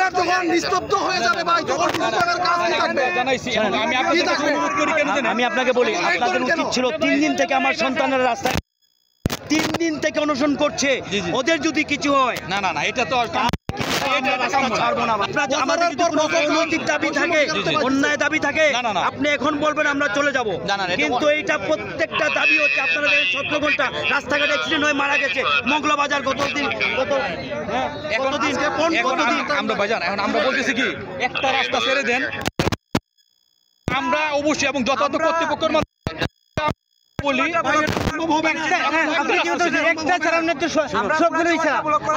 cleaner যখন নিস্তব্ধ হয়ে যাবে ভাই তখন নির্মাণের কাজ কি থাকবে জানাইছি আমি আপনাকে বলি আপনাদের উচিত ছিল 3 দিন থেকে আমার সন্তানের রাস্তায় 3 দিন থেকে অনশন করছে ওদের যদি কিছু হয় না না না এটা তো আমাদের যদি কোনো অনৈতিক দাবি থাকে অন্যায় দাবি থাকে আপনি এখন বলবেন আমরা চলে যাব কিন্তু এইটা প্রত্যেকটা দাবি হচ্ছে আপনারা দেখেন 17 ঘন্টা রাস্তাঘাটে অ্যাক্সিডেন্ট হয়ে মারা গেছে মঙ্গলবাজার কতদিন আমরা বাজার এখন আমরা বলতেছি কি একটা রাস্তা ছেড়ে দেন আমরা অবশ্যই এবং যথাযথ কর্তৃপক্ষের বলি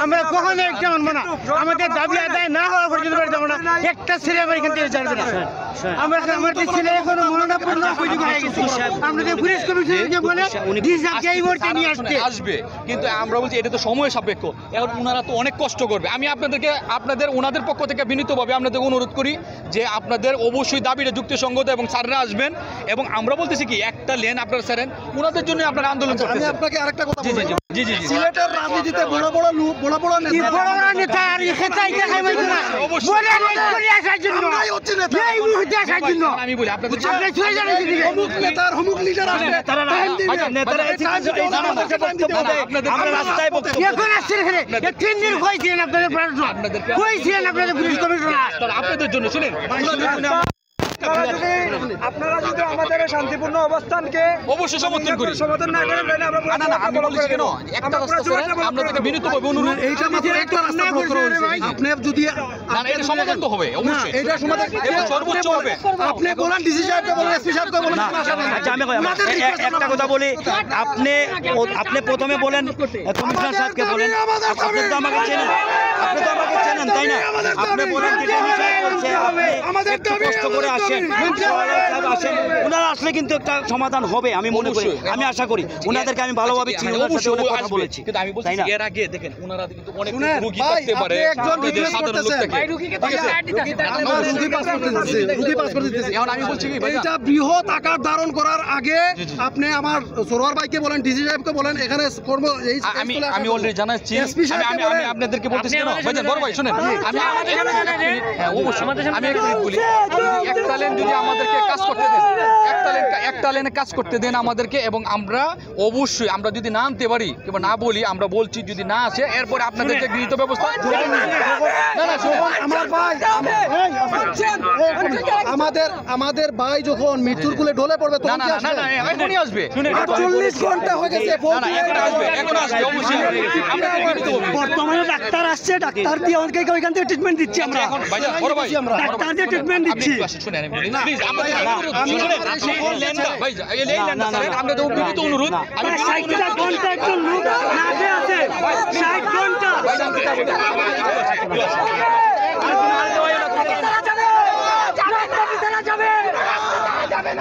আমরা কখনো একটা মানবো না আমাদের দাবি আদায় না হওয়া পর্যন্ত যাবো না একটা ছেলে আমার এখান থেকে যাবে না আমরা আমাদের ছেলে এখনো মনোনাপূর্ণ হয়ে গেছে আমরা যে পুলিশ কমিশনারকে বলে এই মুহূর্তে নিয়ে আসবে কিন্তু আমরা বলছি এটা তো সময় সাপেক্ষ এখন ওনারা তো অনেক কষ্ট করবে আমি আপনাদের ওনাদের পক্ষ থেকে বিনীতভাবে আপনাদের অনুরোধ করি যে আপনাদের অবশ্যই দাবিটা যুক্তিসঙ্গত এবং স্যাররা আসবেন এবং আমরা বলতেছি কি একটা লেন আপনারা স্যারেন ওনাদের জন্য আপনারা আন্দোলন করতেছেন আমি আপনাকে আরেকটা কথা বলবো জি সিলেটের রাজনীতিতে বড় বড় নেতা আর খেতাই দেখাই বলতো না বলে করে আসার জন্য এই মুহূর্তে আসার জন্য আমি বলি আপনাদের আপনি ছুঁয়ে যান অমুক নেতার অমুক লিডার আসবে নেতারা আমরা রাস্তায় এখন আসছেন এখানে 3 দিন হয়েছিলেন আপনাদের হয়েছিলেন আপনাদের পুলিশ কমিশনার আপনাদের জন্য শুনেন আপনারা যদি আমাদের শান্তিপূর্ণ অবস্থানকে অবশ্যই সমর্থন করি সমর্থন না করেন তাহলে আমরা না আমি বলছি কেন একটা রাস্তা ছেড়ে আমরা থেকে বিনীতভাবে অনুরোধ এইটা মাত্র একটা রাস্তা ব্লক করা হয়েছে আপনি যদি না এটা সমাধান তো হবে অবশ্যই এটা সমাধান এটা সর্বোচ্চ হবে আপনি বলেন ডিসি সাহেবকে বলেন এসপি সাহেবকে বলেন আচ্ছা আমি একটা কথা বলি আপনি প্রথমে বলেন কমিশনার সাহেবকে বলেন আপনি তো আমাকে চেনেন তাই না আপনি বলেন যে আমাদের একটু কষ্ট করে আসেন ওনারা আসলে কিন্তু একটা সমাধান হবে আমি মনে করি আমি আশা করি ওনাদেরকে আমি ভালোভাবে চিনি কথা বলেছি কিন্তু আমি বলছি এর আগে দেখেন ওনারা কিন্তু অনেক রোগী থাকতে পারে একজন বিজনেস করতেছেন রোগী পাস করতে দিতেছে এখন আমি বলছি কি এটা বৃহৎ আকার ধারণ করার আগে আপনি আমার সরোয়ার ভাইকে বলেন ডিসি সাহেবকে বলেন এখানে কর্ম এই আমি অলরেডি জানাচ্ছি আমি আপনাদেরকে বলতেছি কেন ভাইজান বড় ভাই শুনেন আমি এক মিনিট বলি একটা লেন যদি আমাদেরকে কাজ করতে দেন একটা লেনে কাজ করতে দেন আমাদেরকে এবং আমরা অবশ্যই আমরা যদি না আনতে পারি কিংবা না বলি আমরা বলছি যদি না আসে এরপরে আপনাদেরকে গৃহীত ব্যবস্থা আমার ভাই আমাদের ভাই যখন মৃত্যুর কুলে ঢলে পড়বে তখন এখনই আসবে 48 ঘন্টা হয়ে গেছে এখন আসবে অবশ্যই বর্তমানে ডাক্তার আসছে ডাক্তার দিয়ে অনেকে ওইখান থেকে ট্রিটমেন্ট দিচ্ছি আমরা এখন ভাইজান বড় ভাই ডাক্তার দিয়ে ট্রিটমেন্ট দিচ্ছি শুনেন প্লিজ আমরা তো বিনীত অনুরোধ আমি 60 ঘন্টা একটু লোক না আছে 60 ঘন্টা